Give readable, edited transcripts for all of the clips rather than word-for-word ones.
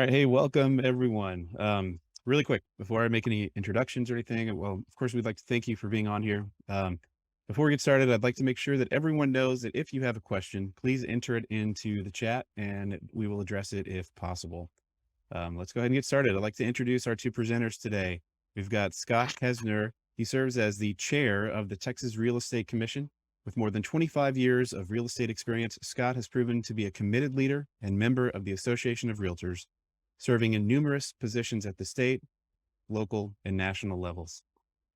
right. Hey, welcome everyone. Really quick, before I make any introductions or anything, well, of course, we'd like to thank you for being on here. Before we get started, I'd like to make sure that everyone knows that if you have a question, please enter it into the chat and we will address it if possible. Let's go ahead and get started. I'd like to introduce our two presenters today. We've got Scott Kesner. He serves as the chair of the Texas Real Estate Commission. With more than 25 years of real estate experience, Scott has proven to be a committed leader and member of the Association of Realtors, serving in numerous positions at the state, local, and national levels.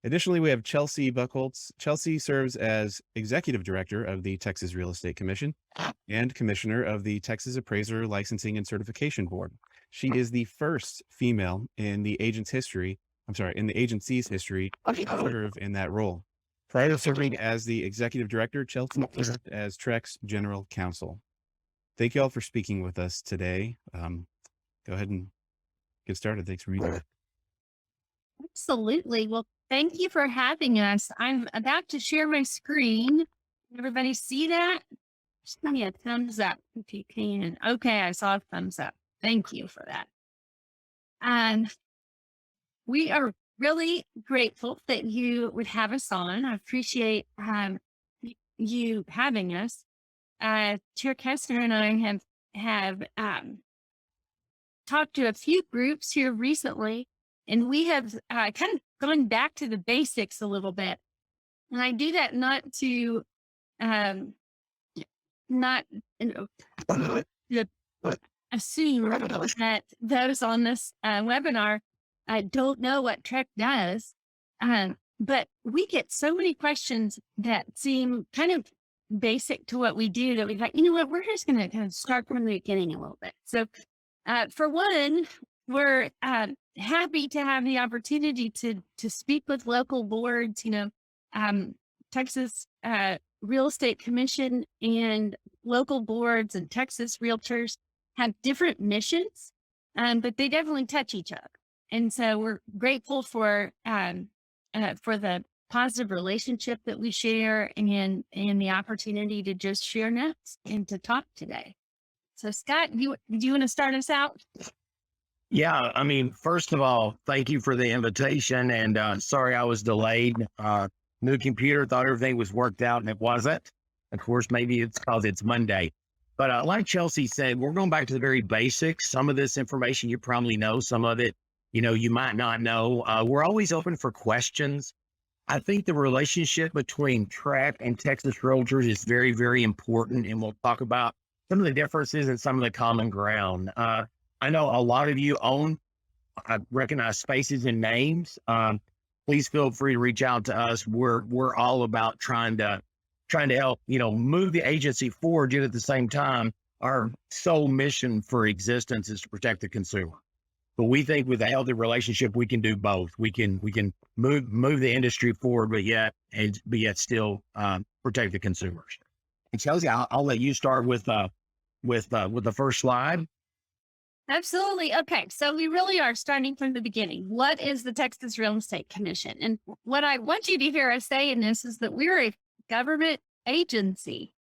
Additionally, we have Chelsea Buchholtz. Chelsea serves as executive director of the Texas Real Estate Commission and commissioner of the Texas Appraiser Licensing and Certification Board. She is the first female in the agency's history to serve in that role. Prior to serving as the executive director, Chelsea served as TREC's general counsel. Thank you all for speaking with us today. Go ahead and get started. Thanks for being here. Absolutely. Well, thank you for having us. I'm about to share my screen. Everybody see that? Just give me a thumbs up if you can. Okay, I saw a thumbs up. Thank you for that. We are really grateful that you would have us on. I appreciate you having us. Chair Kesner and I have talked to a few groups here recently, and we have kind of gone back to the basics a little bit. And I do that not to assume that those on this webinar don't know what TREC does. But we get so many questions that seem kind of basic to what we do that we thought, you know what, we're just going to kind of start from the beginning a little bit. So for one, we're happy to have the opportunity to speak with local boards. Texas Real Estate Commission and local boards and Texas Realtors have different missions, but they definitely touch each other. And so we're grateful for the positive relationship that we share and the opportunity to just share notes and to talk today. So Scott, do you want to start us out? Yeah, I mean, first of all, thank you for the invitation, and sorry I was delayed. New computer, thought everything was worked out, and it wasn't. Of course, maybe it's because it's Monday. But like Chelsea said, we're going back to the very basics. Some of this information you probably know, some of it, you might not know. We're always open for questions. I think the relationship between TREC and Texas Realtors is very, very important, and we'll talk about some of the differences and some of the common ground. I know a lot of you I recognize spaces and names. Please feel free to reach out to us. We're all about trying to help, move the agency forward. Yet at the same time, our sole mission for existence is to protect the consumer. But we think with a healthy relationship, we can do both. We can move the industry forward, but yet still protect the consumers. And Chelsea, I'll let you start with the first slide. Absolutely. Okay. So we really are starting from the beginning. What is the Texas Real Estate Commission? And what I want you to hear us say in this is that we're a government agency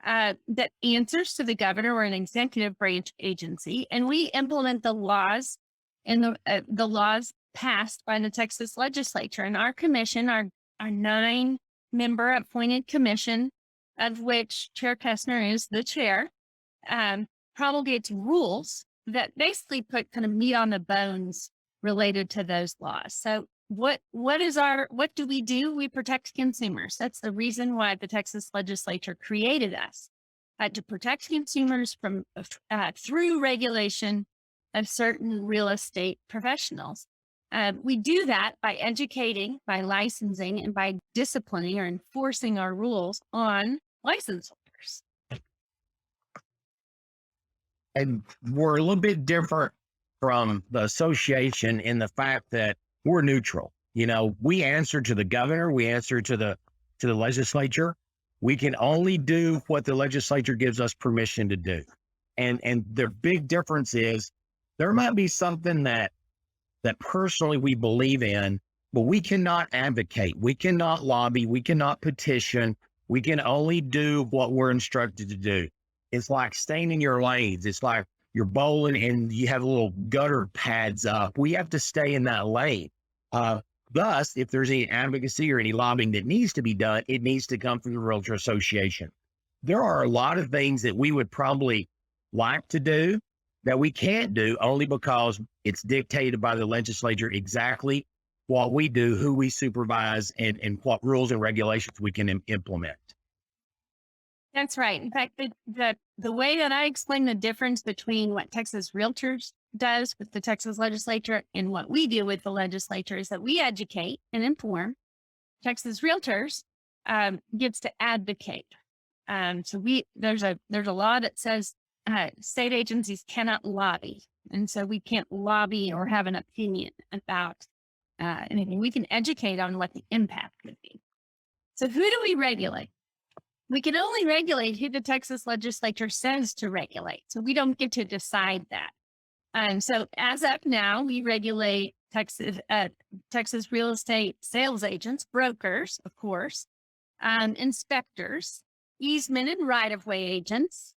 that answers to the governor. We're an executive branch agency, and we implement the laws and the laws passed by the Texas legislature. And our commission, our 9-member appointed commission, of which Chair Kesner is the chair, promulgates rules that basically put kind of meat on the bones related to those laws. So what do we do? We protect consumers. That's the reason why the Texas legislature created us, to protect consumers from through regulation of certain real estate professionals. We do that by educating, by licensing, and by disciplining or enforcing our rules on license holders. And we're a little bit different from the association in the fact that we're neutral. We answer to the governor, we answer to the legislature. We can only do what the legislature gives us permission to do. And the big difference is there might be something that personally we believe in, but we cannot advocate. We cannot lobby. We cannot petition. We can only do what we're instructed to do. It's like staying in your lanes. It's like you're bowling and you have little gutter pads up. We have to stay in that lane. Thus, if there's any advocacy or any lobbying that needs to be done, it needs to come from the Realtor Association. There are a lot of things that we would probably like to do that we can't do only because it's dictated by the legislature exactly what we do, who we supervise, and what rules and regulations we can implement. That's right. In fact, the way that I explain the difference between what Texas Realtors does with the Texas legislature and what we do with the legislature is that we educate and inform. Texas Realtors gets to advocate. So there's a law that says state agencies cannot lobby, and so we can't lobby or have an opinion about anything. We can educate on what the impact could be. So who do we regulate? We can only regulate who the Texas legislature says to regulate. So we don't get to decide that. So as of now, we regulate Texas real estate sales agents, brokers, of course, inspectors, easement and right-of-way agents.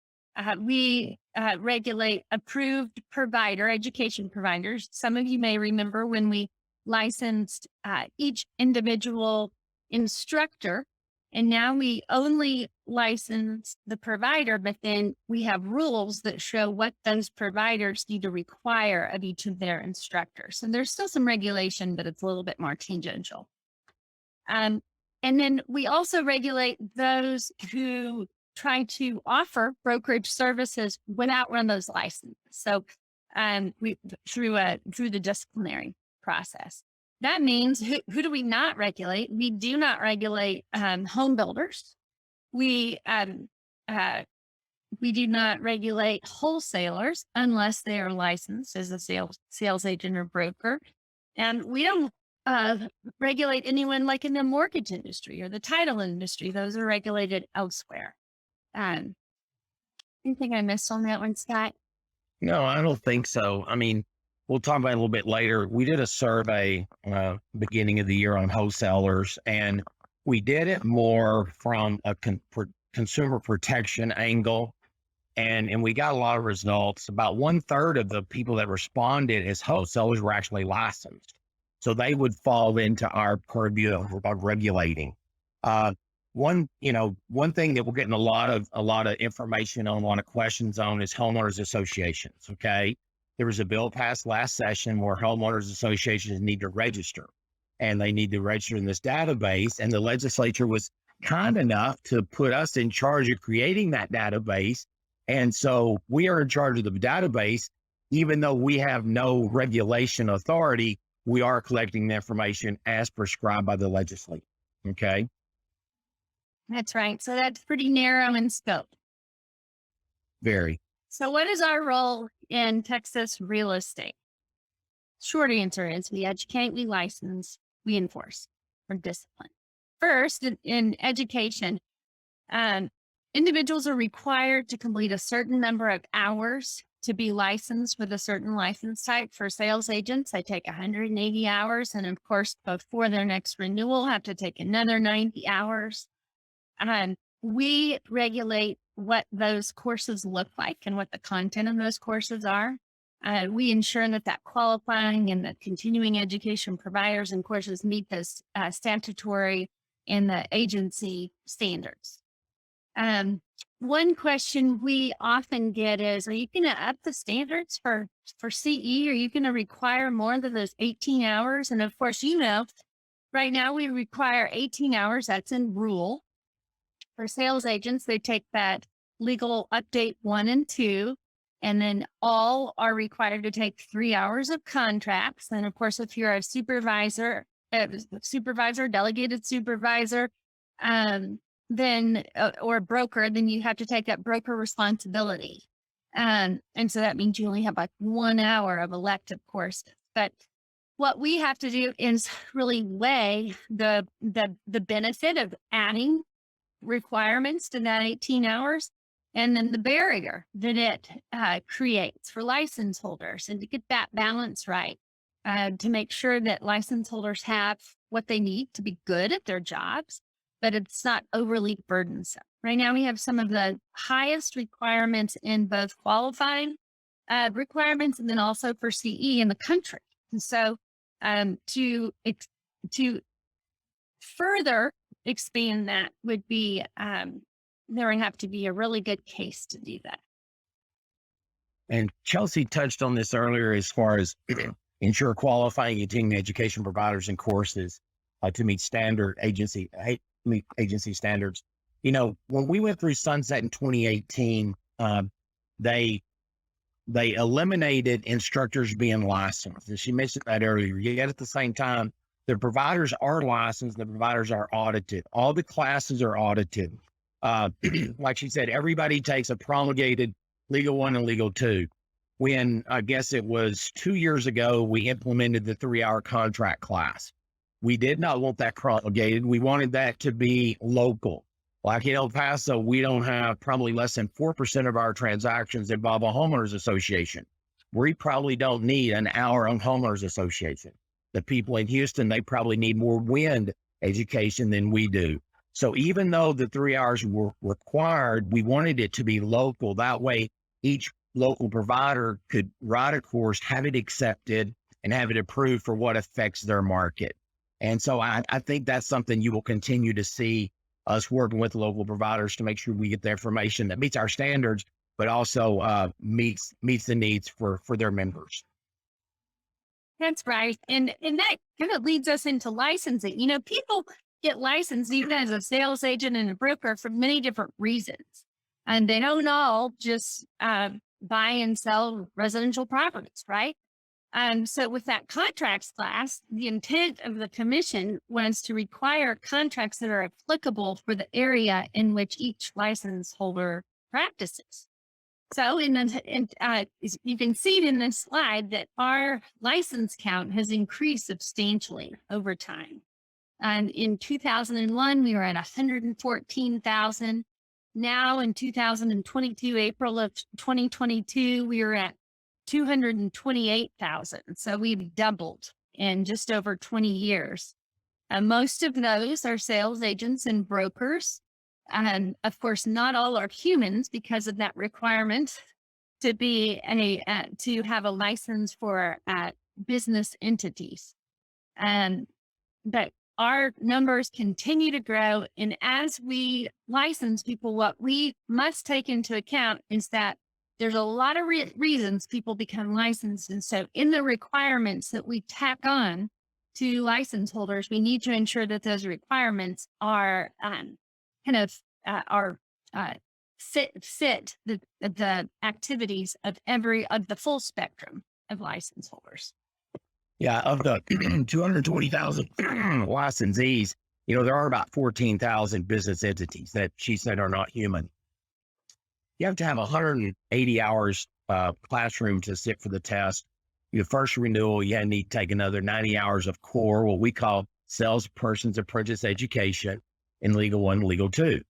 We regulate approved education providers. Some of you may remember when we licensed each individual instructor, and now we only license the provider, but then we have rules that show what those providers need to require of each of their instructors. So there's still some regulation, but it's a little bit more tangential. And then we also regulate those who try to offer brokerage services without one of those licenses. So through the disciplinary process. That means who do we not regulate? We do not regulate home builders. We do not regulate wholesalers unless they are licensed as a sales agent or broker. And we don't regulate anyone like in the mortgage industry or the title industry. Those are regulated elsewhere. Anything I missed on that one, Scott? No, I don't think so. I mean, we'll talk about it a little bit later. We did a survey beginning of the year on wholesalers, and we did it more from a consumer protection angle. And we got a lot of results. About 1/3 of the people that responded as wholesalers were actually licensed. So they would fall into our purview of regulating. One thing that we're getting a lot of information on, a lot of questions on is homeowners associations. Okay. There was a bill passed last session where homeowners associations need to register, and they need to register in this database. And the legislature was kind enough to put us in charge of creating that database. And so we are in charge of the database, even though we have no regulation authority, we are collecting the information as prescribed by the legislature. Okay. That's right. So that's pretty narrow in scope. Very. So what is our role in Texas real estate? Short answer is we educate, we license, we enforce, or discipline. First, in education, individuals are required to complete a certain number of hours to be licensed with a certain license type. For sales agents, I take 180 hours. And of course, before their next renewal, have to take another 90 hours. We regulate what those courses look like and what the content of those courses are. We ensure that qualifying and the continuing education providers and courses meet the statutory and the agency standards. One question we often get is, are you going to up the standards for CE? Are you going to require more than those 18 hours? And of course, right now we require 18 hours. That's in rule. For sales agents, they take that legal update 1 and 2, and then all are required to take 3 hours of contracts. And of course, if you're a supervisor, delegated supervisor, then or a broker, then you have to take that broker responsibility. And so that means you only have like 1 hour of elective courses. But what we have to do is really weigh the benefit of adding requirements to that 18 hours, and then the barrier that it creates for license holders, and to get that balance right, to make sure that license holders have what they need to be good at their jobs, but it's not overly burdensome. Right now, we have some of the highest requirements in both qualifying requirements, and then also for CE in the country. And so to further expand that would be, there would have to be a really good case to do that. And Chelsea touched on this earlier as far as ensure qualifying continuing education providers and courses to meet agency standards. You know, when we went through sunset in 2018, they eliminated instructors being licensed. And she mentioned that earlier. Yet at the same time, the providers are licensed, the providers are audited. All the classes are audited. Like she said, everybody takes a promulgated Legal 1 and Legal 2. When I guess it was 2 years ago, we implemented the 3-hour contract class. We did not want that promulgated. We wanted that to be local. Like in El Paso, we don't have probably less than 4% of our transactions involve a homeowners association. We probably don't need an hour on homeowners association. The people in Houston, they probably need more wind education than we do. So even though the 3 hours were required, we wanted it to be local. That way, each local provider could write a course, have it accepted, and have it approved for what affects their market. And so I think that's something you will continue to see us working with local providers to make sure we get the information that meets our standards, but also meets the needs for their members. That's right. And that kind of leads us into licensing. You know, people get licensed even as a sales agent and a broker for many different reasons. And they don't all just buy and sell residential properties, right? So with that contracts class, the intent of the commission was to require contracts that are applicable for the area in which each license holder practices. So you can see in this slide that our license count has increased substantially over time. And in 2001, we were at 114,000. Now in 2022, April of 2022, we were at 228,000. So we've doubled in just over 20 years. Most of those are sales agents and brokers. And of course, not all are humans because of that requirement to be to have a license for business entities. But our numbers continue to grow. And as we license people, what we must take into account is that there's a lot of reasons people become licensed. And so in the requirements that we tack on to license holders, we need to ensure that those requirements are fit the activities of the full spectrum of license holders. Yeah, of the 220,000 licensees, you know, there are about 14,000 business entities that she said are not human. You have to have 180 hours classroom to sit for the test. Your first renewal, you need to take another 90 hours of core, what we call salesperson's apprentice education in Legal 1, Legal 2.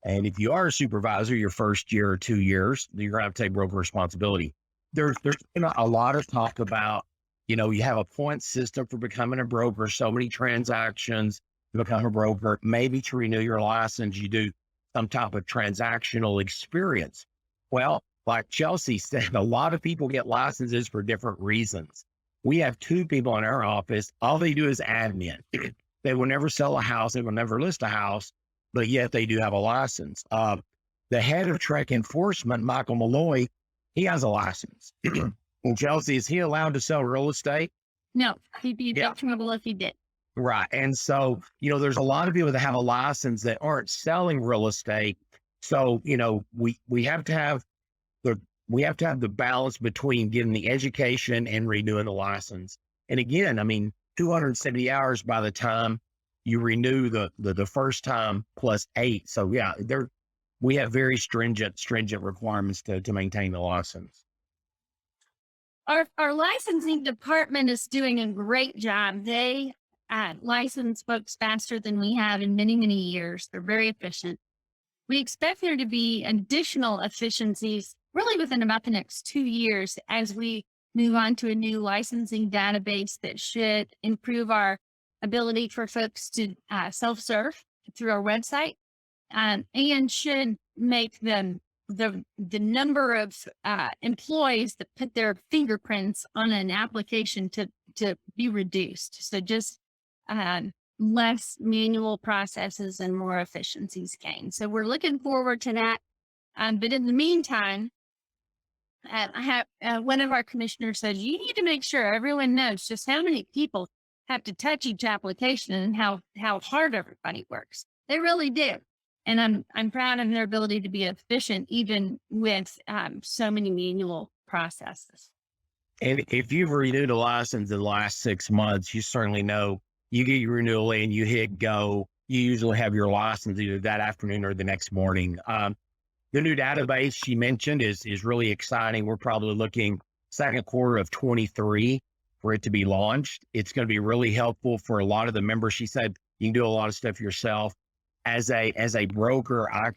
And if you are a supervisor, your first year or 2 years, you're going to have to take broker responsibility. There's been a lot of talk about, you know, you have a point system for becoming a broker, so many transactions to become a broker. Maybe to renew your license, you do some type of transactional experience. Well, like Chelsea said, a lot of people get licenses for different reasons. We have 2 people in our office. All they do is admin. They will never sell a house. They will never list a house, but yet they do have a license. The head of TREC enforcement, Michael Malloy, he has a license. And Chelsea, is he allowed to sell real estate? No, he'd be in big trouble if he did. Right. And so, you know, there's a lot of people that have a license that aren't selling real estate. So, you know, we have to have the balance between getting the education and renewing the license. And again, I mean, 270 hours by the time you renew the first time plus 8. So yeah, we have very stringent requirements to maintain the license. Our licensing department is doing a great job. They license folks faster than we have in many, many years. They're very efficient. We expect there to be additional efficiencies really within about the next 2 years as we move on to a new licensing database that should improve our ability for folks to self-serve through our website and should make them the number of employees that put their fingerprints on an application to be reduced. So just less manual processes and more efficiencies gained. So we're looking forward to that. But in the meantime, I have one of our commissioners said, you need to make sure everyone knows just how many people have to touch each application and how hard everybody works. They really do. And I'm proud of their ability to be efficient, even with so many manual processes. And if you've renewed a license in the last 6 months, you certainly know you get your renewal in, you hit go, you usually have your license either that afternoon or the next morning. The new database she mentioned is really exciting. We're probably looking second quarter of 23 for it to be launched. It's going to be really helpful for a lot of the members. She said you can do a lot of stuff yourself. As a broker, I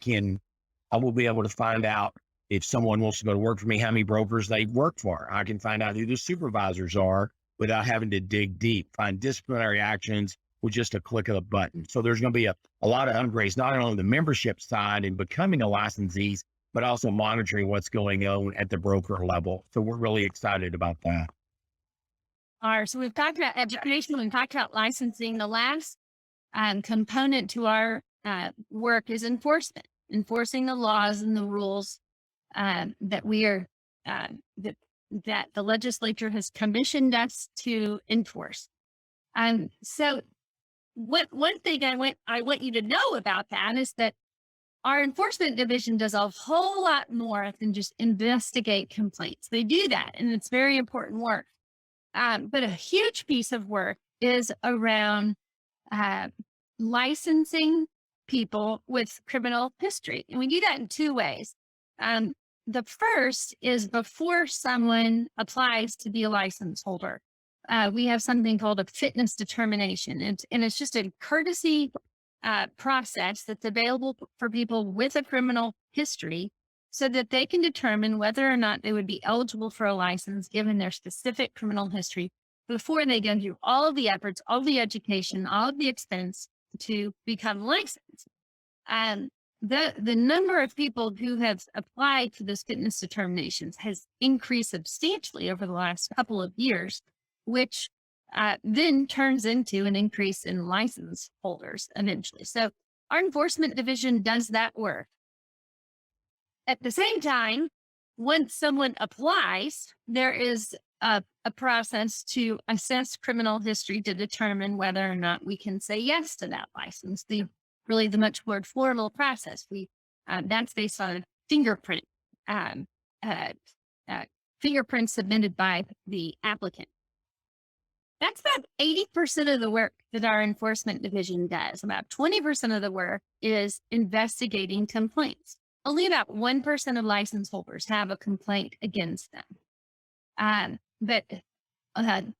will be able to find out if someone wants to go to work for me, how many brokers they work for. I can find out who the supervisors are without having to dig deep, find disciplinary actions with just a click of a button. So there's going to be a lot of upgrades, not only on the membership side and becoming a licensee, but also monitoring what's going on at the broker level. So we're really excited about that. All right. So we've talked about education, we've talked about licensing. The last component to our work is enforcing the laws and the rules that we are that the legislature has commissioned us to enforce. So one thing I want you to know about that is that our enforcement division does a whole lot more than just investigate complaints. They do that, and it's very important work. But a huge piece of work is around licensing people with criminal history. And we do that in two ways. The first is before someone applies to be a license holder, we have something called a fitness determination. And it's just a courtesy process that's available for people with a criminal history so that they can determine whether or not they would be eligible for a license given their specific criminal history before they go through all of the efforts, all of the education, all of the expense to become licensed. The number of people who have applied for this fitness determinations has increased substantially over the last couple of years, which then turns into an increase in license holders eventually. So our enforcement division does that work. At the same time, once someone applies, there is a process to assess criminal history to determine whether or not we can say yes to that license. The much more formal process. That's based on a fingerprint, fingerprint submitted by the applicant. That's about 80% of the work that our enforcement division does. About 20% of the work is investigating complaints. Only about 1% of license holders have a complaint against them. But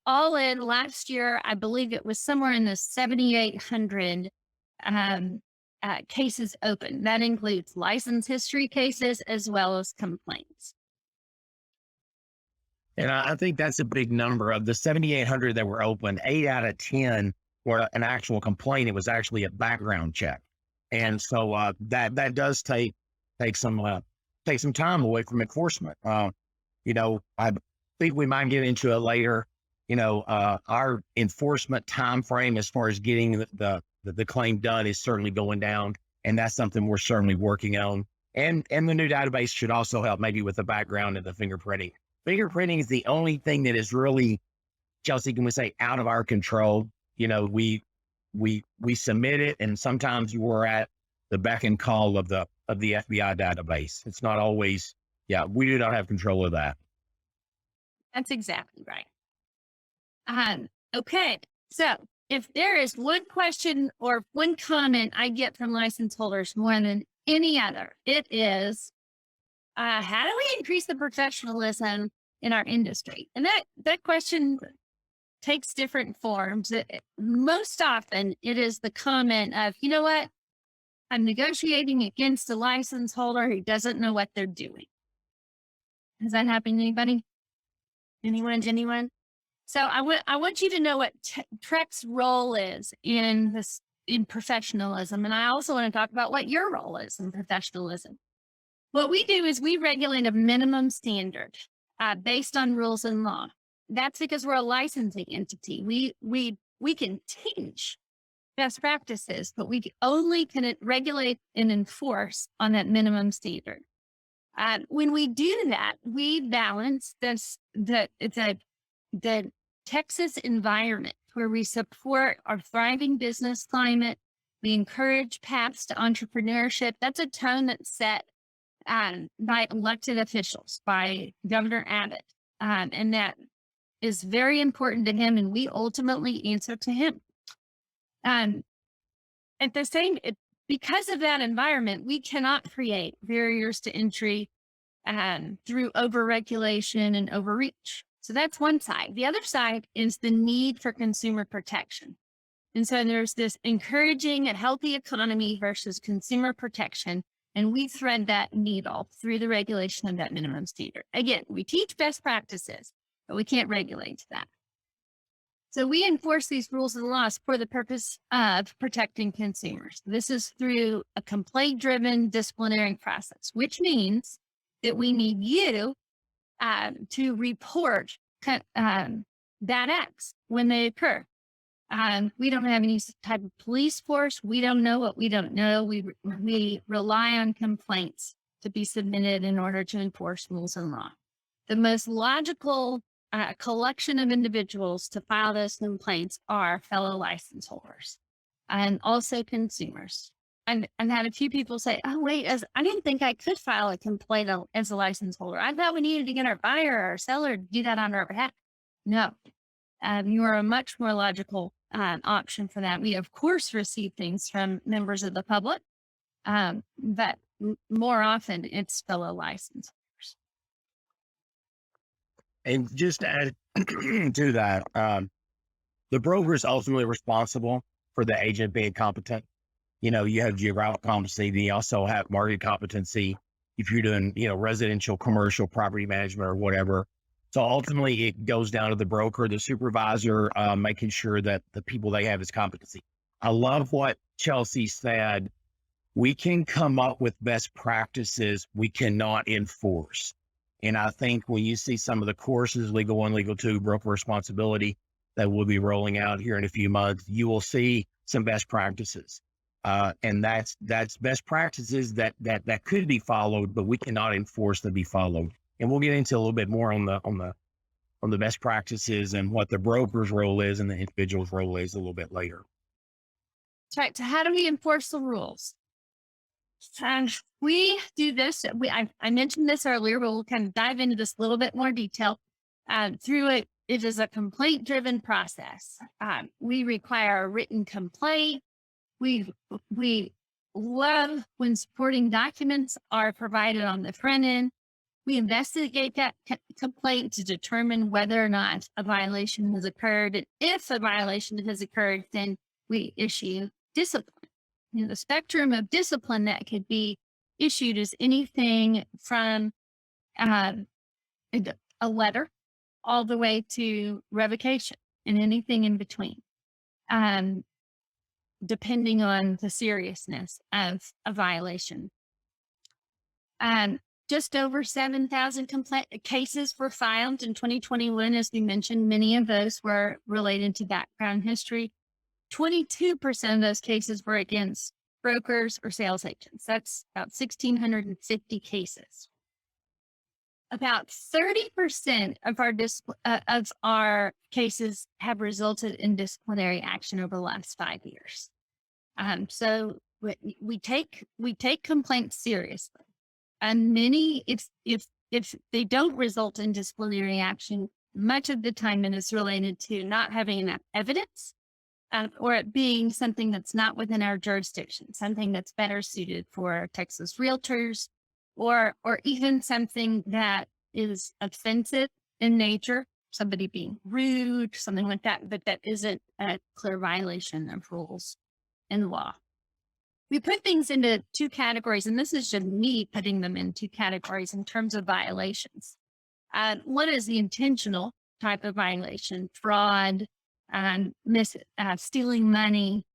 all in last year, I believe it was somewhere in the 7,800 cases open. That includes license history cases as well as complaints. And I think that's a big number. Of the 7,800 that were open, 8 out of 10 were an actual complaint. It was actually a background check. And so that does take some time away from enforcement. I think we might get into it later. Our enforcement time frame as far as getting the claim done is certainly going down, and that's something we're certainly working on. And the new database should also help maybe with the background and the fingerprinting. Fingerprinting is the only thing that is really, Chelsea, can we say, out of our control. We submit it, and sometimes we're at the beck and call of the FBI database. It's not always, we do not have control of that. That's exactly right. Okay. So if there is one question or one comment I get from license holders more than any other, it is, how do we increase the professionalism in our industry? And that question takes different forms. Most often it is the comment of, you know what? I'm negotiating against a license holder who doesn't know what they're doing. Has that happened to anybody? Anyone? So I want you to know what TREC's role is in professionalism. And I also want to talk about what your role is in professionalism. What we do is we regulate a minimum standard based on rules and law. That's because we're a licensing entity. We can teach best practices, but we only can regulate and enforce on that minimum standard. When we do that, we balance the Texas environment where we support our thriving business climate. We encourage paths to entrepreneurship. That's a tone that's set by elected officials, by Governor Abbott. And that is very important to him, and we ultimately answer to him. At the same, because of that environment, we cannot create barriers to entry through overregulation and overreach. So that's one side. The other side is the need for consumer protection. And so there's this encouraging a healthy economy versus consumer protection. And we thread that needle through the regulation of that minimum standard. Again, we teach best practices, but we can't regulate that. So we enforce these rules and laws for the purpose of protecting consumers. This is through a complaint-driven disciplinary process, which means that we need you to report bad acts when they occur. We don't have any type of police force. We don't know what we don't know. We rely on complaints to be submitted in order to enforce rules and law. The most logical collection of individuals to file those complaints are fellow license holders and also consumers. And had a few people say, oh, wait, I didn't think I could file a complaint as a license holder. I thought we needed to get our buyer or our seller to do that on our behalf. No, you are a much more logical option for that. We, of course, receive things from members of the public, but more often it's fellow license holders. And just to add to that, the broker is ultimately responsible for the agent being competent. You know, you have geographic competency, then you also have market competency if you're doing, residential, commercial, property management or whatever. So ultimately it goes down to the broker, the supervisor, making sure that the people they have is competency. I love what Chelsea said. We can come up with best practices we cannot enforce. And I think when you see some of the courses, Legal 1, Legal 2, Broker Responsibility, that we'll be rolling out here in a few months, you will see some best practices. And that's best practices that could be followed, but we cannot enforce them be followed. And we'll get into a little bit more on the best practices and what the broker's role is and the individual's role is a little bit later. That's right. So how do we enforce the rules? And we do this. I mentioned this earlier, but we'll kind of dive into this a little bit more detail. Through it is a complaint-driven process. We require a written complaint. We love when supporting documents are provided on the front end. We investigate that complaint to determine whether or not a violation has occurred. And if a violation has occurred, then we issue discipline. The spectrum of discipline that could be issued is anything from a letter all the way to revocation and anything in between, depending on the seriousness of a violation. Just over 7,000 cases were filed in 2021. As we mentioned, many of those were related to background history. 22% of those cases were against brokers or sales agents. That's about 1,650 cases. About 30% of our cases have resulted in disciplinary action over the last 5 years. So we take complaints seriously, and many, if they don't result in disciplinary action, much of the time it is related to not having enough evidence, or it being something that's not within our jurisdiction, something that's better suited for Texas realtors, or even something that is offensive in nature, somebody being rude, something like that, but that isn't a clear violation of rules and law. We put things into two categories, and this is just me putting them in two categories in terms of violations. One is the intentional type of violation, fraud, stealing money,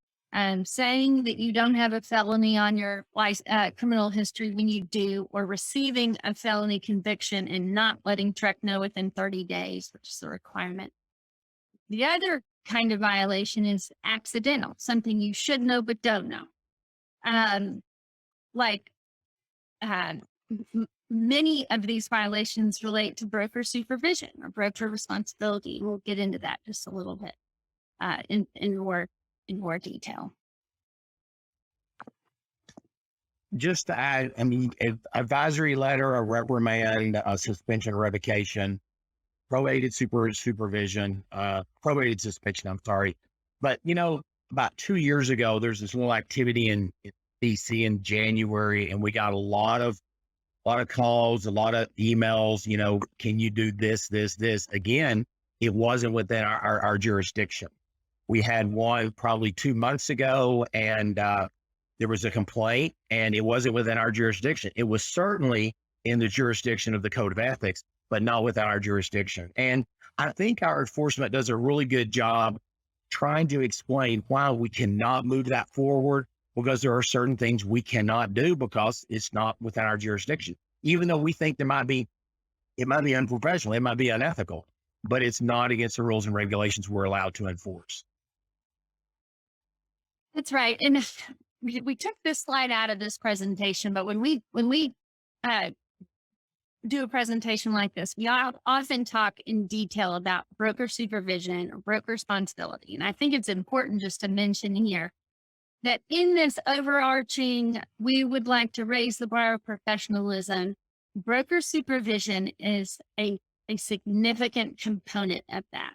saying that you don't have a felony on your criminal history when you do, or receiving a felony conviction and not letting TREC know within 30 days, which is the requirement. The other kind of violation is accidental, something you should know but don't know. Many of these violations relate to broker supervision or broker responsibility. We'll get into that just a little bit in more detail. Just to add, I mean, advisory letter, a reprimand, a suspension, revocation, probated supervision, probated suspension, I'm sorry. But, about 2 years ago, there's this little activity in DC in January, and we got a lot of calls, a lot of emails, can you do this? Again, it wasn't within our jurisdiction. We had one probably 2 months ago, and there was a complaint, and it wasn't within our jurisdiction. It was certainly in the jurisdiction of the Code of Ethics, but not within our jurisdiction. And I think our enforcement does a really good job trying to explain why we cannot move that forward, because there are certain things we cannot do because it's not within our jurisdiction. Even though we think it might be unprofessional, it might be unethical, but it's not against the rules and regulations we're allowed to enforce. That's right. And we took this slide out of this presentation, but when we do a presentation like this, we often talk in detail about broker supervision or broker responsibility. And I think it's important just to mention here that in this overarching, we would like to raise the bar of professionalism. Broker supervision is a significant component of that.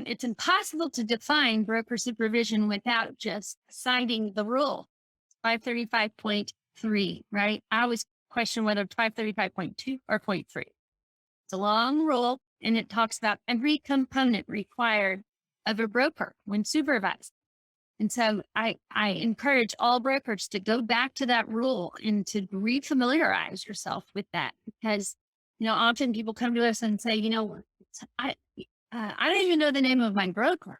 It's impossible to define broker supervision without just citing the rule, 535.3, right? I always question whether 535.2 or 0.3. It's a long rule, and it talks about every component required of a broker when supervised. And so I encourage all brokers to go back to that rule and to refamiliarize yourself with that, because, often people come to us and say, I don't even know the name of my broker.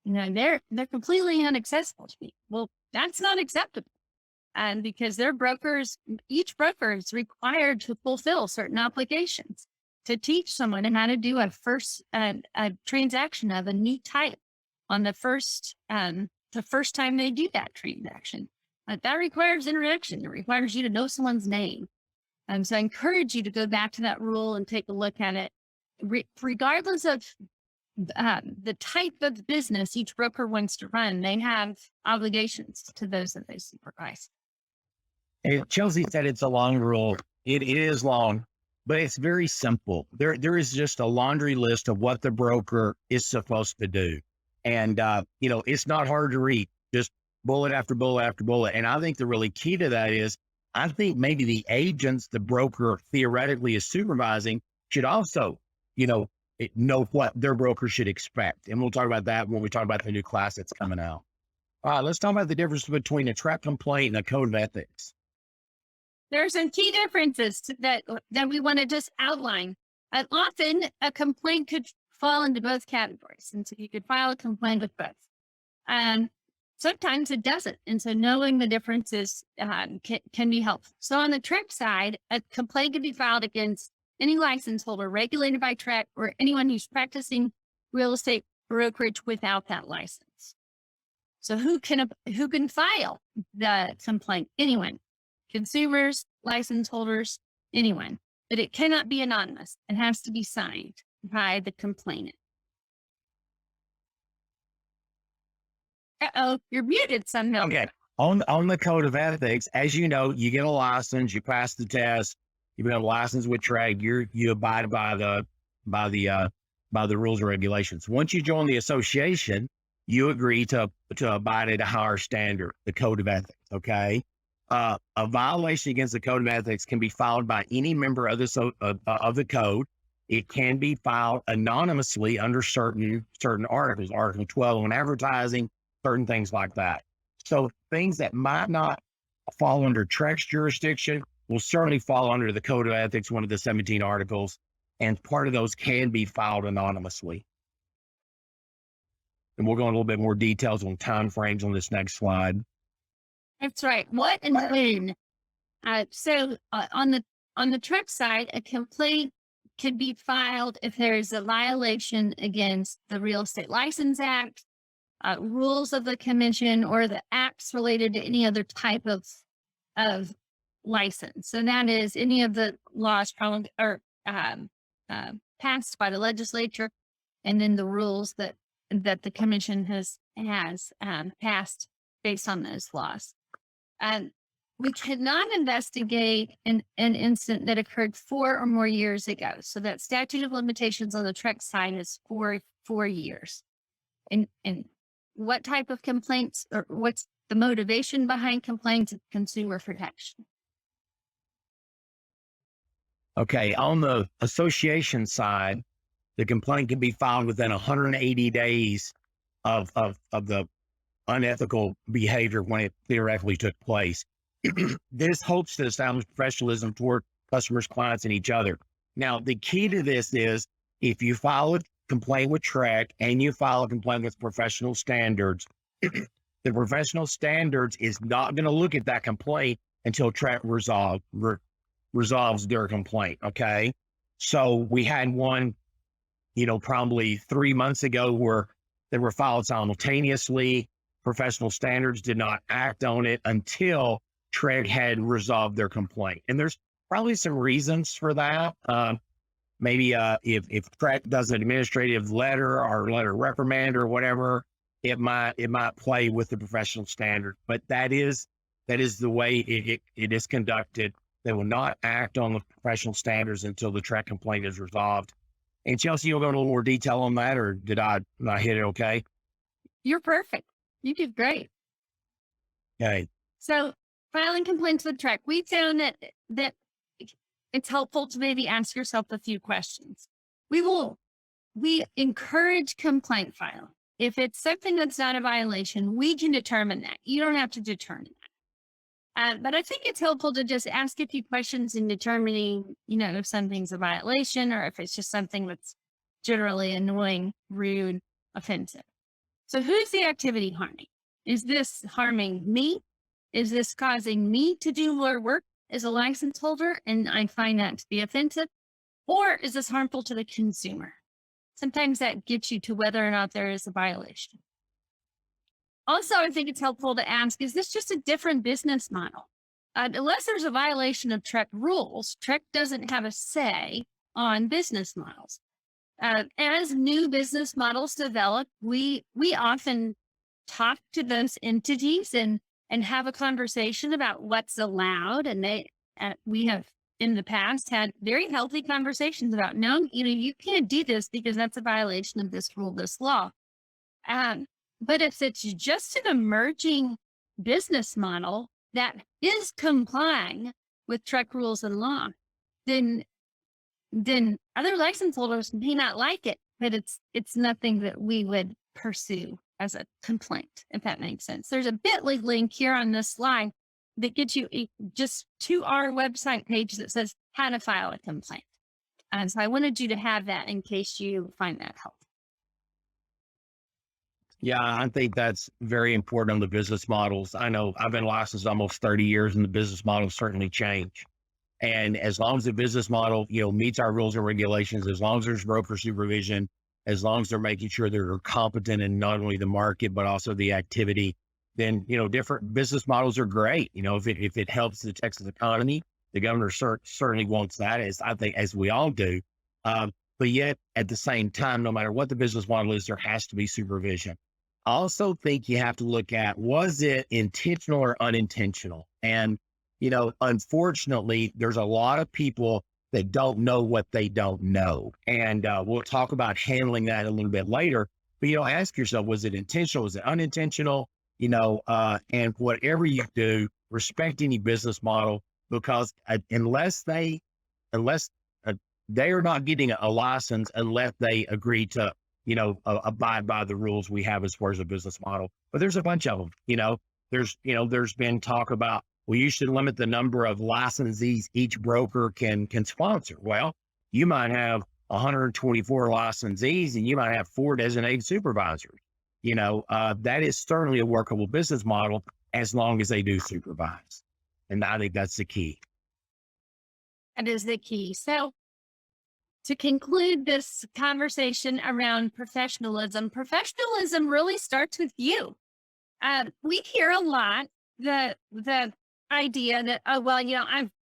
They're completely inaccessible to me. Well, that's not acceptable. And because each broker is required to fulfill certain obligations to teach someone how to do a transaction of a new type on the first time they do that transaction. That requires interaction. It requires you to know someone's name. So I encourage you to go back to that rule and take a look at it. Regardless of the type of business each broker wants to run, they have obligations to those that they supervise. And Chelsea said it's a long rule. It is long, but it's very simple. There is just a laundry list of what the broker is supposed to do. And, it's not hard to read, just bullet after bullet after bullet. And I think the really key to that is, I think maybe the agents the broker theoretically is supervising should also, know what their broker should expect. And we'll talk about that when we talk about the new class that's coming out. All right, let's talk about the difference between a TREC complaint and a code of ethics. There are some key differences that we want to just outline. Often a complaint could fall into both categories. And so you could file a complaint with both. Sometimes it doesn't. And so knowing the differences can be helpful. So on the TREC side, a complaint can be filed against any license holder regulated by TREC or anyone who's practicing real estate brokerage without that license. So who can file the complaint? Anyone. Consumers, license holders, anyone. But it cannot be anonymous. It has to be signed by the complainant. Uh-oh, you're muted somehow. Okay. On the code of ethics, as you know, you get a license, you pass the test, you become licensed with TREC, you abide by the rules and regulations. Once you join the association, you agree to abide at a higher standard, the code of ethics. Okay. A violation against the code of ethics can be filed by any member of the code. It can be filed anonymously under certain articles, Article 12 on advertising, certain things like that. So things that might not fall under TREC's jurisdiction will certainly fall under the code of ethics, one of the 17 articles, and part of those can be filed anonymously. And we'll go into a little bit more details on timeframes on this next slide. That's right. What and when? On the TREC side, a complaint can be filed if there is a violation against the Real Estate License Act, rules of the commission, or the acts related to any other type of license. So that is any of the laws passed by the legislature, and then the rules that the commission has passed based on those laws. We cannot investigate an incident that occurred 4 or more years ago. So that statute of limitations on the TREC side is 4 years. And what type of complaints, or what's the motivation behind complaints? Consumer protection. Okay, on the association side, the complaint can be filed within 180 days of the unethical behavior when it theoretically took place. This hopes to establish professionalism toward customers, clients, and each other. Now, the key to this is if you file a complaint with TREC and you file a complaint with professional standards, the professional standards is not going to look at that complaint until TREC resolves their complaint. Okay. So we had one, probably 3 months ago where they were filed simultaneously. Professional standards did not act on it until TREC had resolved their complaint. And there's probably some reasons for that. Maybe if TREC does an administrative letter or letter reprimand or whatever, it might play with the professional standard. But that is the way it is conducted. They will not act on the professional standards until the TREC complaint is resolved. And Chelsea, you'll go into a little more detail on that, or did I hit it okay? You're perfect. You did great. Okay. So filing complaints with TREC, we found that it's helpful to maybe ask yourself a few questions. We encourage complaint filing. If it's something that's not a violation, we can determine that. You don't have to determine that. But I think it's helpful to just ask a few questions in determining, if something's a violation or if it's just something that's generally annoying, rude, offensive. So who's the activity harming? Is this harming me? Is this causing me to do more work as a license holder and I find that to be offensive? Or is this harmful to the consumer? Sometimes that gets you to whether or not there is a violation. Also, I think it's helpful to ask, is this just a different business model? Unless there's a violation of TREC rules, TREC doesn't have a say on business models. As new business models develop, we often talk to those entities and have a conversation about what's allowed. And we have in the past had very healthy conversations about, no, you can't do this because that's a violation of this rule, this law. But if it's just an emerging business model that is complying with TREC rules and law, then other license holders may not like it, but it's nothing that we would pursue as a complaint, if that makes sense. There's a bit.ly link here on this slide that gets you just to our website page that says how to file a complaint. And so I wanted you to have that in case you find that helpful. Yeah, I think that's very important on the business models. I know I've been licensed almost 30 years and the business models certainly change. And as long as the business model, meets our rules and regulations, as long as there's broker supervision, as long as they're making sure they're competent in not only the market, but also the activity, then, different business models are great. If it helps the Texas economy, the governor certainly wants that, as we all do. But yet at the same time, no matter what the business model is, there has to be supervision. I also think you have to look at, was it intentional or unintentional? And, unfortunately, there's a lot of people that don't know what they don't know. And we'll talk about handling that a little bit later. But, ask yourself, was it intentional? Was it unintentional? And whatever you do, respect any business model, because unless they are not getting a license unless they agree to, abide by the rules we have as far as a business model. But there's a bunch of them, there's been talk about, well, you should limit the number of licensees each broker can sponsor. Well, you might have 124 licensees and you might have 4 designated supervisors. That is certainly a workable business model as long as they do supervise. And I think that's the key. That is the key. So to conclude this conversation around professionalism, professionalism really starts with you. We hear a lot the idea that, oh, well,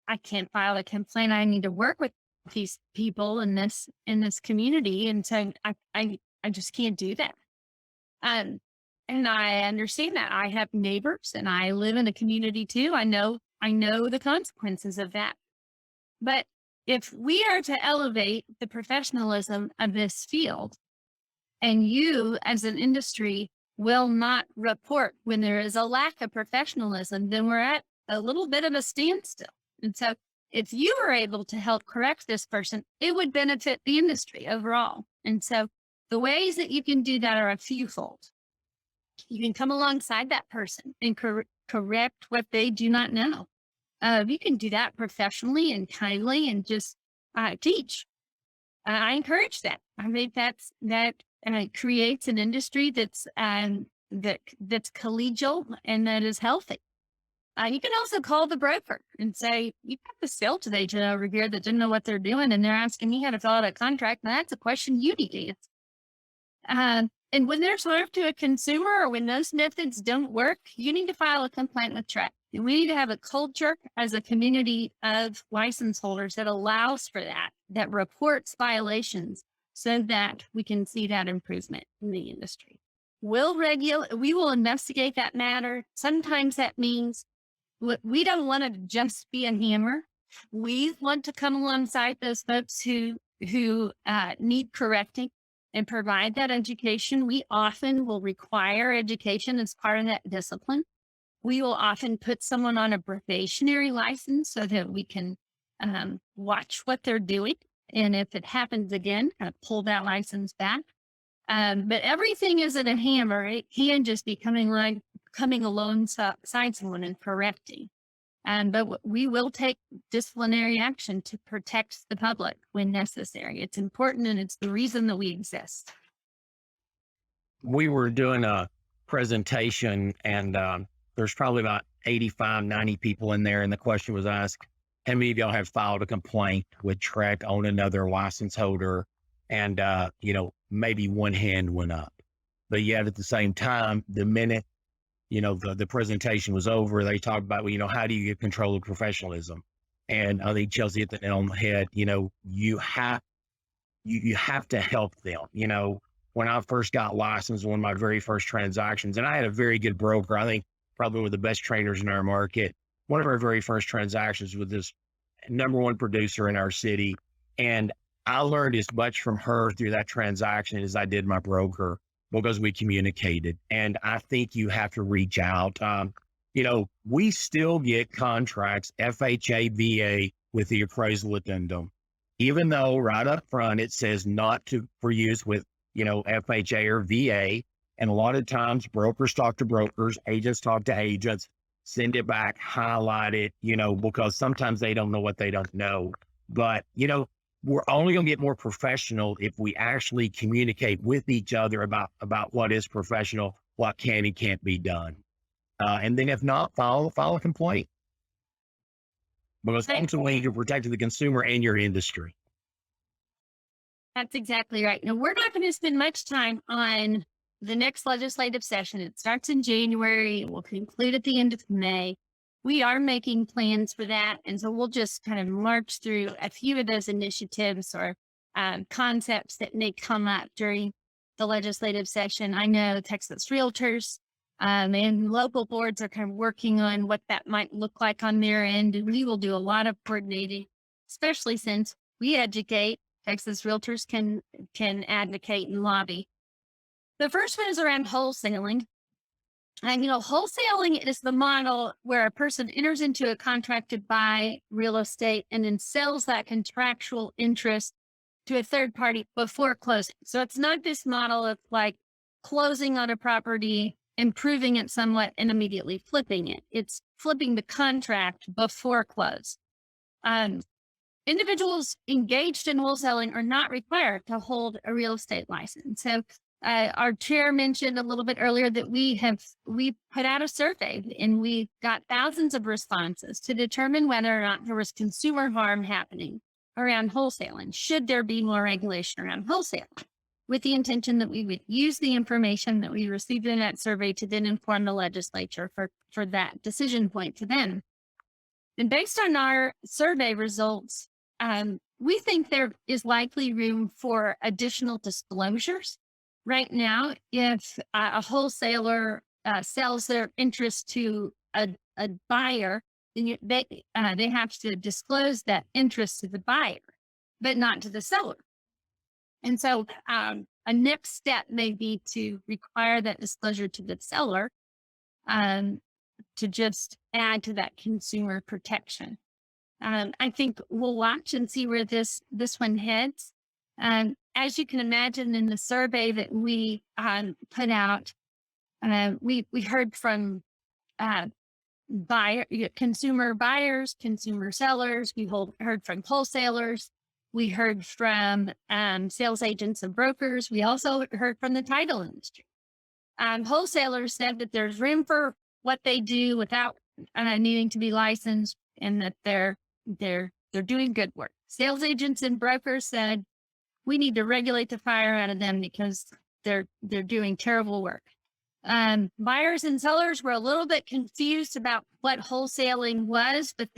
I can't file a complaint. I need to work with these people in this community. And so I just can't do that. And I understand that. I have neighbors and I live in a community too. I know the consequences of that. But if we are to elevate the professionalism of this field, and you as an industry will not report when there is a lack of professionalism, then we're at a little bit of a standstill. And so if you were able to help correct this person, it would benefit the industry overall. And so the ways that you can do that are a fewfold. You can come alongside that person and correct what they do not know. You can do that professionally and kindly and just teach. I encourage that. I think that creates an industry that's collegial and that is healthy. You can also call the broker and say, you have a sales agent over here that didn't know what they're doing, and they're asking me how to fill out a contract. And that's a question you need to answer. And when they're served to a consumer or when those methods don't work, you need to file a complaint with TREC. And we need to have a culture as a community of license holders that allows for that reports violations so that we can see that improvement in the industry. We will investigate that matter. Sometimes that means we don't want to just be a hammer. We want to come alongside those folks who need correcting and provide that education. We often will require education as part of that discipline. We will often put someone on a probationary license so that we can watch what they're doing. And if it happens again, kind of pull that license back. But everything isn't a hammer. It can just be coming alongside someone and correcting. But we will take disciplinary action to protect the public when necessary. It's important, and it's the reason that we exist. We were doing a presentation, and there's probably about 85, 90 people in there. And the question was asked, how many of y'all have filed a complaint with TREC on another license holder? And, maybe one hand went up. But yet at the same time, the minute, the presentation was over, they talked about, how do you get control of professionalism? And I think Chelsea hit the nail on the head. You have to help them. When I first got licensed, one of my very first transactions, and I had a very good broker, I think probably one of the best trainers in our market. One of our very first transactions with this number one producer in our city. And I learned as much from her through that transaction as I did my broker, because we communicated. And I think you have to reach out. We still get contracts, FHA, VA, with the appraisal addendum, even though right up front it says not for use with, FHA or VA. And a lot of times brokers talk to brokers, agents talk to agents, send it back, highlight it, because sometimes they don't know what they don't know. But, we're only going to get more professional if we actually communicate with each other about what is professional, what can and can't be done. And then if not, file a complaint. Because ultimately you're protecting the consumer and your industry. That's exactly right. Now, we're not going to spend much time on the next legislative session. It starts in January. It will conclude at the end of May. We are making plans for that. And so we'll just kind of march through a few of those initiatives or concepts that may come up during the legislative session. I know Texas Realtors and local boards are kind of working on what that might look like on their end. And we will do a lot of coordinating, especially since we educate. Texas Realtors can advocate and lobby. The first one is around wholesaling. And, wholesaling is the model where a person enters into a contract to buy real estate and then sells that contractual interest to a third party before closing. So it's not this model of like closing on a property, improving it somewhat, and immediately flipping it. It's flipping the contract before close. Individuals engaged in wholesaling are not required to hold a real estate license. So Our chair mentioned a little bit earlier that we put out a survey and we got thousands of responses to determine whether or not there was consumer harm happening around wholesaling. Should there be more regulation around wholesaling? With the intention that we would use the information that we received in that survey to then inform the legislature for that decision point to them. And based on our survey results, we think there is likely room for additional disclosures. Right now, if a wholesaler sells their interest to a buyer, then they have to disclose that interest to the buyer, but not to the seller. And so a next step may be to require that disclosure to the seller to just add to that consumer protection. I think we'll watch and see where this one heads. As you can imagine, in the survey that we put out, we heard from consumer buyers, consumer sellers. We heard from wholesalers. We heard from sales agents and brokers. We also heard from the title industry. Wholesalers said that there's room for what they do without needing to be licensed, and that they're doing good work. Sales agents and brokers said we need to regulate the fire out of them because they're doing terrible work. Buyers and sellers were a little bit confused about what wholesaling was, but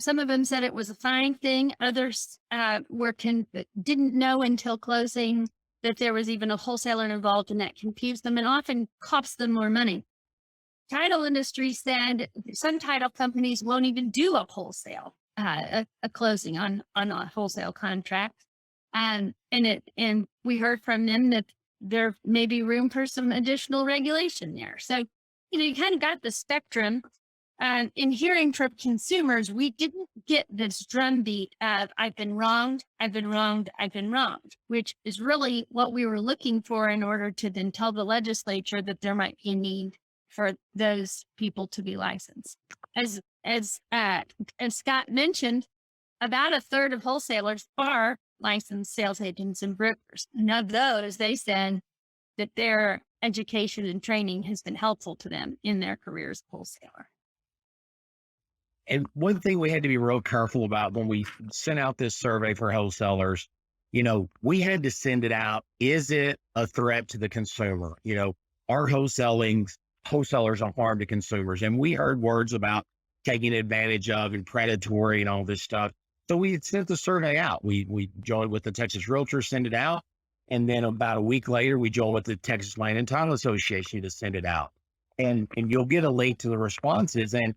some of them said it was a fine thing. Others didn't know until closing that there was even a wholesaler involved, and that confused them and often costs them more money. Title industry said some title companies won't even do a wholesale, a closing on a wholesale contract. And we heard from them that there may be room for some additional regulation there. So, you kind of got the spectrum. In hearing from consumers, we didn't get this drumbeat of I've been wronged, I've been wronged, I've been wronged, which is really what we were looking for in order to then tell the legislature that there might be a need for those people to be licensed. As Scott mentioned, about a third of wholesalers are licensed sales agents and brokers. And of those, they said that their education and training has been helpful to them in their career as a wholesaler. And one thing we had to be real careful about when we sent out this survey for wholesalers, we had to send it out. Is it a threat to the consumer? Are wholesalers are harm to consumers? And we heard words about taking advantage of and predatory and all this stuff. So we had sent the survey out. We joined with the Texas Realtors, send it out. And then about a week later, we joined with the Texas Land and Title Association to send it out. And you'll get a link to the responses. And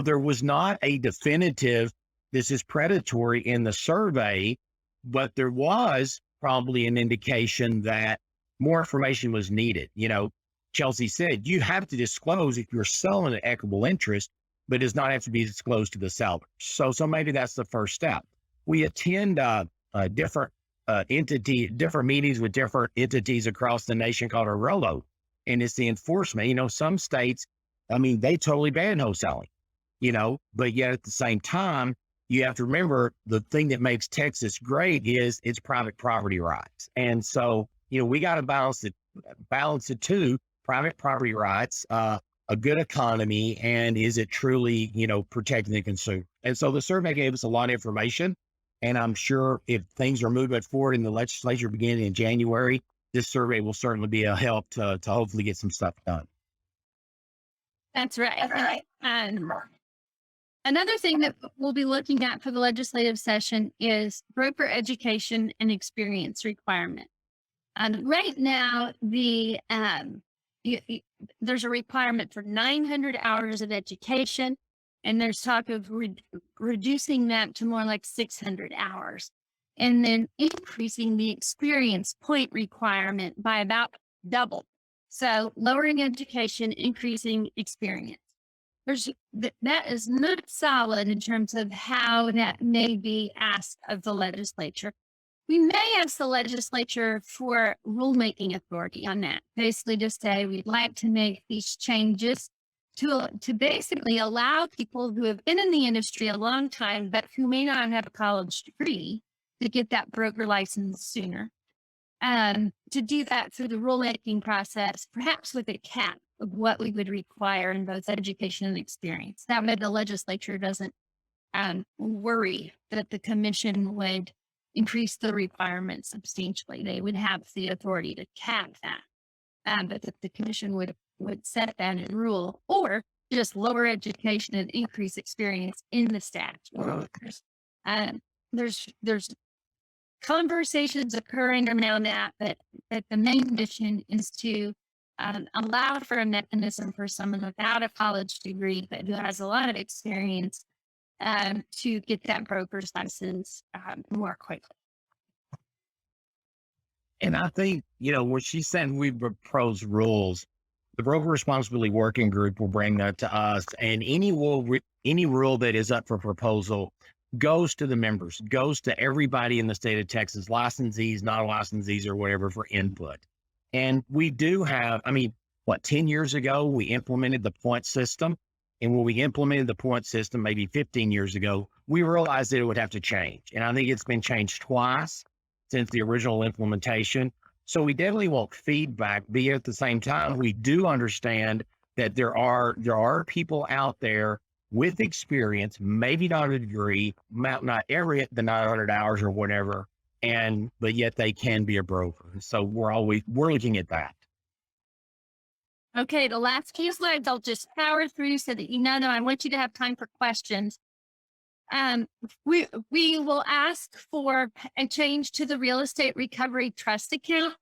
there was not a definitive, this is predatory in the survey, but there was probably an indication that more information was needed. Chelsea said, you have to disclose if you're selling an equitable interest, but it does not have to be disclosed to the seller. So maybe that's the first step. We attend different meetings with different entities across the nation called a ROLO, and it's the enforcement. Some states, they totally ban wholesaling. But yet at the same time, you have to remember the thing that makes Texas great is its private property rights. And so, we got to balance it too, private property rights, a good economy, and is it truly, protecting the consumer? And so the survey gave us a lot of information. And I'm sure if things are moving forward in the legislature beginning in January, this survey will certainly be a help to hopefully get some stuff done. That's right. Another thing that we'll be looking at for the legislative session is broker education and experience requirement. Right now, there's a requirement for 900 hours of education, and there's talk of reducing that to more like 600 hours, and then increasing the experience point requirement by about double. So lowering education, increasing experience. That is not solid in terms of how that may be asked of the legislature. We may ask the legislature for rulemaking authority on that. Basically just say we'd like to make these changes to basically allow people who have been in the industry a long time, but who may not have a college degree, to get that broker license sooner. to do that through the rulemaking process, perhaps with a cap of what we would require in both education and experience. That way the legislature doesn't worry that the commission would increase the requirements substantially. They would have the authority to cap that, but that the commission would set that in rule, or just lower education and increase experience in the statute. There's conversations occurring around that, but the main mission is to allow for a mechanism for someone without a college degree, but who has a lot of experience, to get that broker's license more quickly. And I think, when she said we propose rules, the broker responsibility working group will bring that to us, and any rule that is up for proposal goes to the members, goes to everybody in the state of Texas, licensees, non-licensees, or whatever, for input. And we do have, 10 years ago, we implemented the point system. And when we implemented the point system, maybe 15 years ago, we realized that it would have to change. And I think it's been changed twice since the original implementation. So we definitely want feedback, but at the same time, we do understand that there are people out there with experience, maybe not a degree, not every the 900 hours or whatever, but yet they can be a broker. So we're looking at that. Okay, the last few slides I'll just power through so that that I want you to have time for questions. We will ask for a change to the real estate recovery trust account.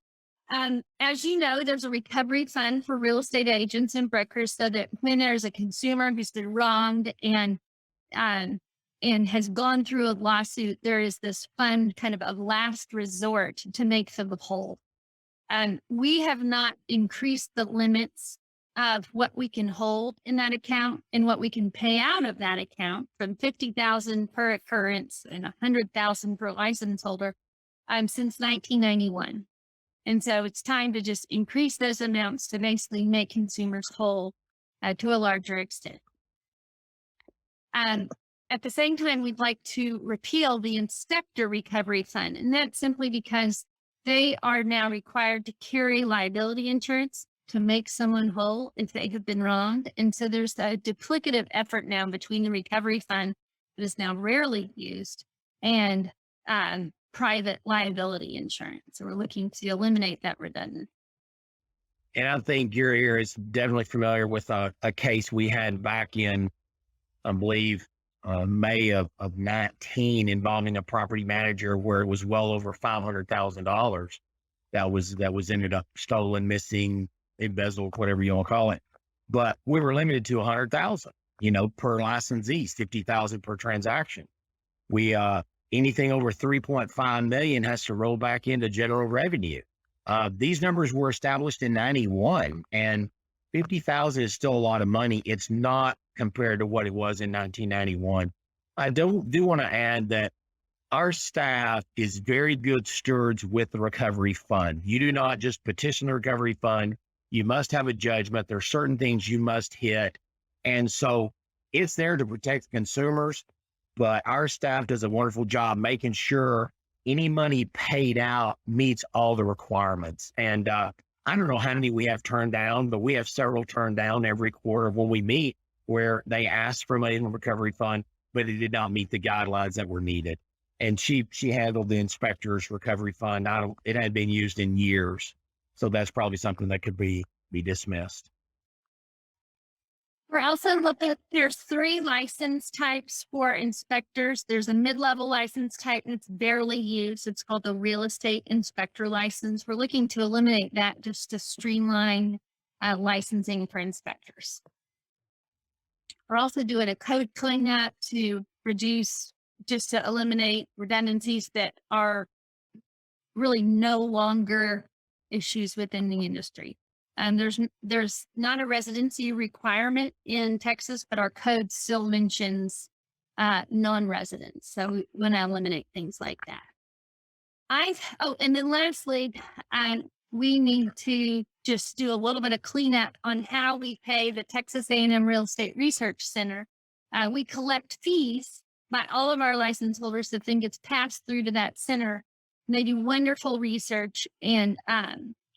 As you know, there's a recovery fund for real estate agents and brokers, so that when there's a consumer who's been wronged and has gone through a lawsuit, there is this fund, kind of a last resort, to make them whole. We have not increased the limits of what we can hold in that account and what we can pay out of that account, from $50,000 per occurrence and $100,000 per license holder, since 1991. And so it's time to just increase those amounts to basically make consumers whole to a larger extent. At the same time, we'd like to repeal the inspector recovery fund, and that's simply because they are now required to carry liability insurance to make someone whole if they have been wronged. And so there's a duplicative effort now between the recovery fund, that is now rarely used, and private liability insurance. So we're looking to eliminate that redundant. And I think your ear is definitely familiar with a case we had back in, I believe, May of 19, involving a property manager, where it was well over $500,000 that was ended up stolen, missing, embezzled, whatever you want to call it. But we were limited to 100,000, per licensee, 50,000 per transaction. We anything over 3.5 million has to roll back into general revenue. These numbers were established in 91, and 50,000 is still a lot of money. It's not compared to what it was in 1991. I do want to add that our staff is very good stewards with the recovery fund. You do not just petition the recovery fund. You must have a judgment. There are certain things you must hit. And so it's there to protect consumers, but our staff does a wonderful job making sure any money paid out meets all the requirements. And I don't know how many we have turned down, but we have several turned down every quarter when we meet, where they asked for money in the recovery fund, but it did not meet the guidelines that were needed. And she handled the inspector's recovery fund. It had been used in years. So that's probably something that could be dismissed. We're also looking, there's 3 license types for inspectors. There's a mid-level license type that's barely used. It's called the real estate inspector license. We're looking to eliminate that just to streamline licensing for inspectors. We're also doing a code cleanup to eliminate redundancies that are really no longer issues within the industry. There's not a residency requirement in Texas, but our code still mentions non-residents. So we want to eliminate things like that. And then lastly, we need to just do a little bit of cleanup on how we pay the Texas A&M Real Estate Research Center. We collect fees by all of our license holders. The thing gets passed through to that center. they do wonderful research, and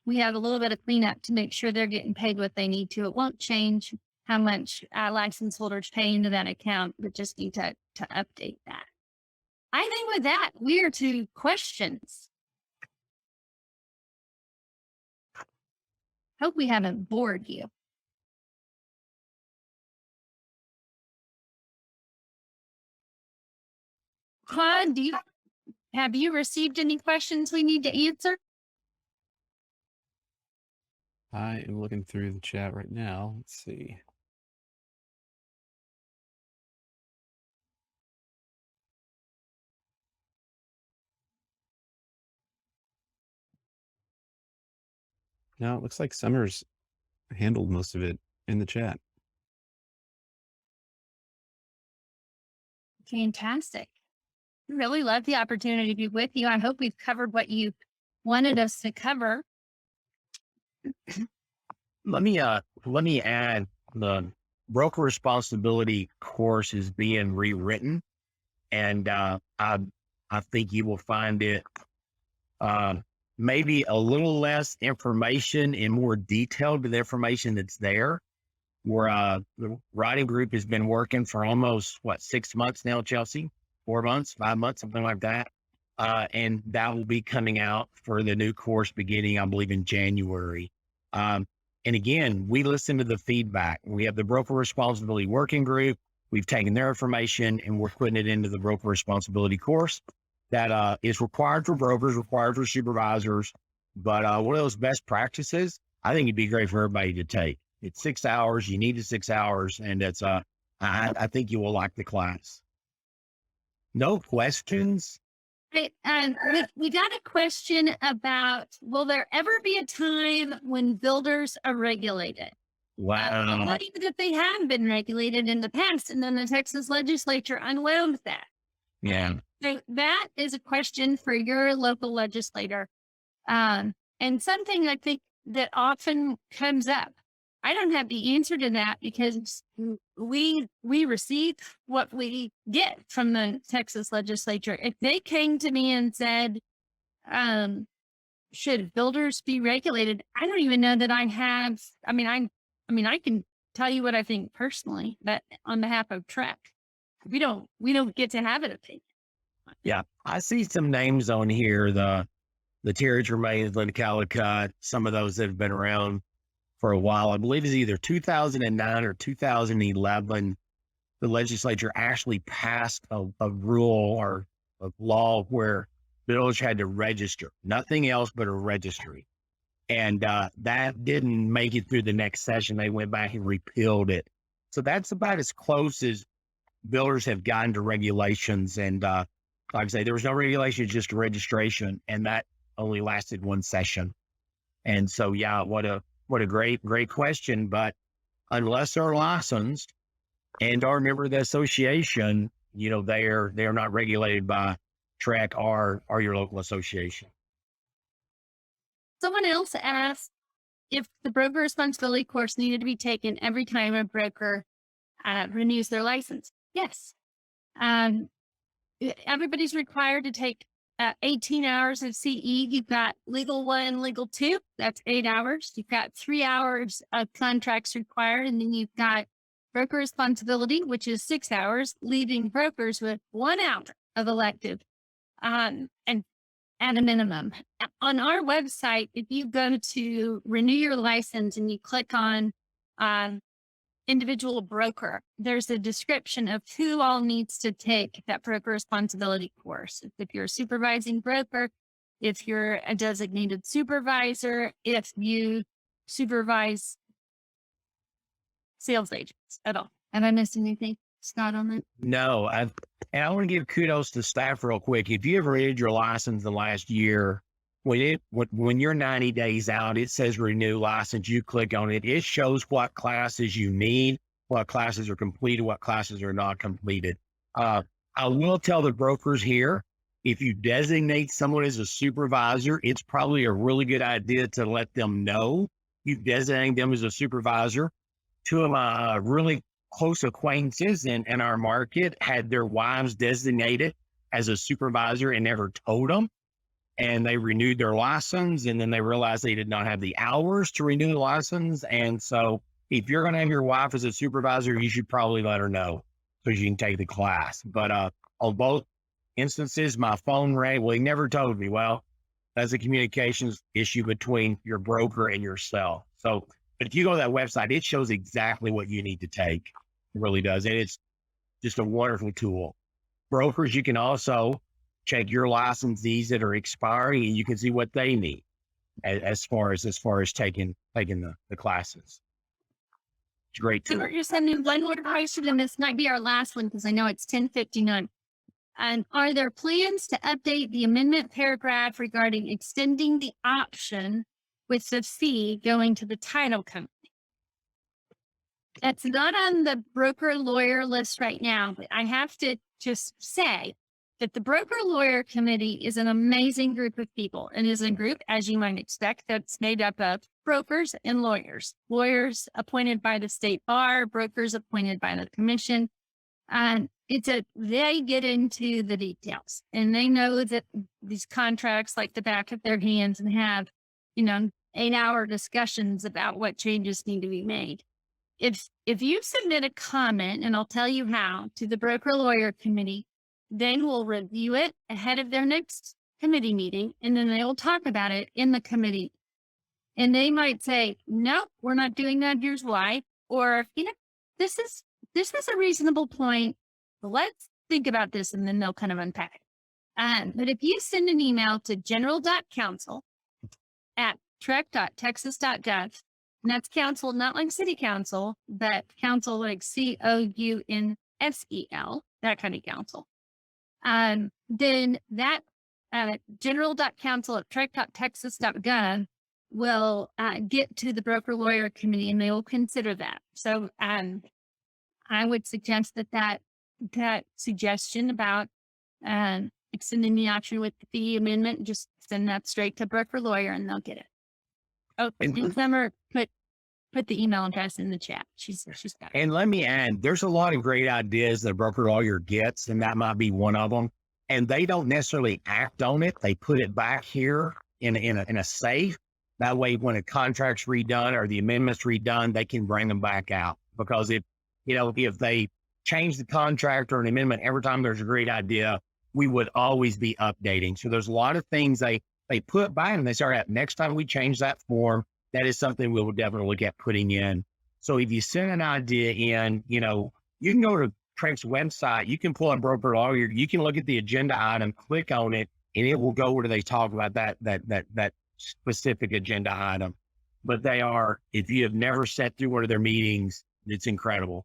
we have a little bit of cleanup to make sure they're getting paid what they need to. It won't change how much license holders pay into that account, but just need to update that. I think with that, we are to questions. Hope we haven't bored you. Claude, have you received any questions we need to answer? I am looking through the chat right now. Let's see. No, it looks like Summer's handled most of it in the chat. Fantastic. Really love the opportunity to be with you. I hope we've covered what you wanted us to cover. Let me add, the broker responsibility course is being rewritten, and I think you will find it maybe a little less information and more detailed to the information that's there. Where the writing group has been working for almost 6 months now, Chelsea, 4 months, 5 months, something like that. And that will be coming out for the new course beginning, I believe, in January. And again, we listen to the feedback. We have the broker responsibility working group. We've taken their information and we're putting it into the broker responsibility course that is required for brokers, required for supervisors. But one of those best practices, I think it'd be great for everybody to take. It's 6 hours. You need the 6 hours, and it's I think you will like the class. No questions? We got a question about, will there ever be a time when builders are regulated? Wow. Not even that they have been regulated in the past, and then the Texas legislature unwound that. Yeah. So that is a question for your local legislator, and something I think that often comes up. I don't have the answer to that because we receive what we get from the Texas legislature. If they came to me and said, should builders be regulated? I don't even know that I have. I can tell you what I think personally, but on behalf of TREC, we don't get to have an opinion. Yeah. I see some names on here, the Terry Tremaine, Linda Calicut, some of those that have been around for a while. I believe it's either 2009 or 2011. The legislature actually passed a rule or a law where builders had to register, nothing else but a registry. And that didn't make it through the next session. They went back and repealed it. So that's about as close as builders have gotten to regulations. And like I say, there was no regulation, just a registration. And that only lasted one session. And so, yeah, what a great question. But unless they're licensed and are a member of the association, they are not regulated by TREC or your local association. Someone else asked if the broker responsibility course needed to be taken every time a broker renews their license. Yes. Everybody's required to take 18 hours of CE. You've got legal 1, legal 2, that's 8 hours. You've got 3 hours of contracts required. And then you've got broker responsibility, which is 6 hours, leaving brokers with 1 hour of elective. And at a minimum. On our website, if you go to renew your license and you click on individual broker, there's a description of who all needs to take that broker responsibility course. If you're a supervising broker, if you're a designated supervisor, if you supervise sales agents at all. Have I missed anything, Scott, on that? No, and I want to give kudos to staff real quick. If you ever renewed your license the last year, when you're 90 days out, it says renew license. You click on it. It shows what classes you need, what classes are completed, what classes are not completed. I will tell the brokers here, if you designate someone as a supervisor, it's probably a really good idea to let them know you designate them as a supervisor. Two of my really close acquaintances in our market had their wives designated as a supervisor and never told them. and they renewed their license, and then they realized they did not have the hours to renew the license. And so if you're going to have your wife as a supervisor, you should probably let her know so you can take the class. But on both instances, my phone rang. Well, he never told me. Well, that's a communications issue between your broker and yourself. So, but if you go to that website, it shows exactly what you need to take. It really does. And it's just a wonderful tool. Brokers, you can also check your licensees that are expiring, and you can see what they need as far as taking the classes. It's a great So tool. we're just sending one more question, and this might be our last one because I know it's 10:59. And are there plans to update the amendment paragraph regarding extending the option with the fee going to the title company? That's not on the broker lawyer list right now, but I have to just say that the broker lawyer committee is an amazing group of people, and is a group, as you might expect, that's made up of brokers and lawyers. Lawyers appointed by the state bar, brokers appointed by the commission. And they get into the details, and they know that these contracts like the back of their hands, and have, 8-hour discussions about what changes need to be made. If you submit a comment, and I'll tell you how, to the broker lawyer committee, they will review it ahead of their next committee meeting, and then they will talk about it in the committee. And they might say, no, we're not doing that. Here's why. Or, this is a reasonable point. Let's think about this. And then they'll kind of unpack it. But if you send an email to general.counsel@trec.texas.gov, and that's council, not like city council, but council like COUNSEL, that kind of council. Then that general.counsel@trec.texas.gov will get to the broker lawyer committee, and they will consider that. So I would suggest that suggestion about extending the option with the fee amendment, just send that straight to broker lawyer, and they'll get it. Oh, and Summer put the email address in the chat. She's got it. And let me add, there's a lot of great ideas that a broker lawyer gets, and that might be one of them. And they don't necessarily act on it. They put it back here in a safe. That way, when a contract's redone or the amendment's redone, they can bring them back out. Because if they change the contract or an amendment every time there's a great idea, we would always be updating. So there's a lot of things they put back, and they start at next time we change that form, that is something we will definitely look at putting in. So if you send an idea in, you can go to TREC's website, you can pull up broker lawyer, you can look at the agenda item, click on it, and it will go where they talk about that specific agenda item. But if you have never sat through one of their meetings, it's incredible.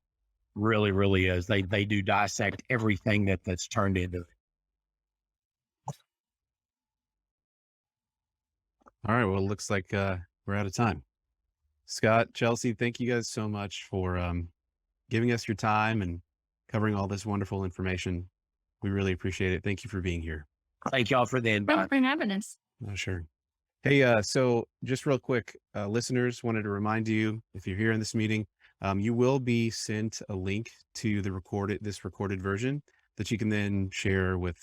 Really, really is. They do dissect everything that's turned into it. All right. Well, it looks like we're out of time. Scott, Chelsea, thank you guys so much for giving us your time and covering all this wonderful information. We really appreciate it. Thank you for being here. Thank y'all for the invite. Thanks for having us. Oh, sure. Hey, so just real quick, listeners, wanted to remind you, if you're here in this meeting, you will be sent a link to this recorded version that you can then share with,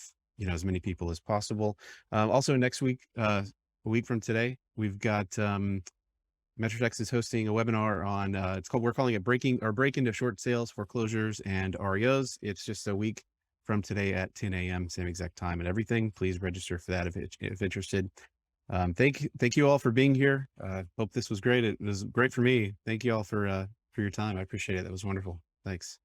as many people as possible. Also next week, a week from today, we've got Metro Texas is hosting a webinar on, we're calling it break into short sales, foreclosures, and REOs. It's just a week from today at 10 a.m., same exact time and everything. Please register for that if interested. Thank you all for being here. Hope this was great. It was great for me. Thank you all for your time. I appreciate it. That was wonderful. Thanks.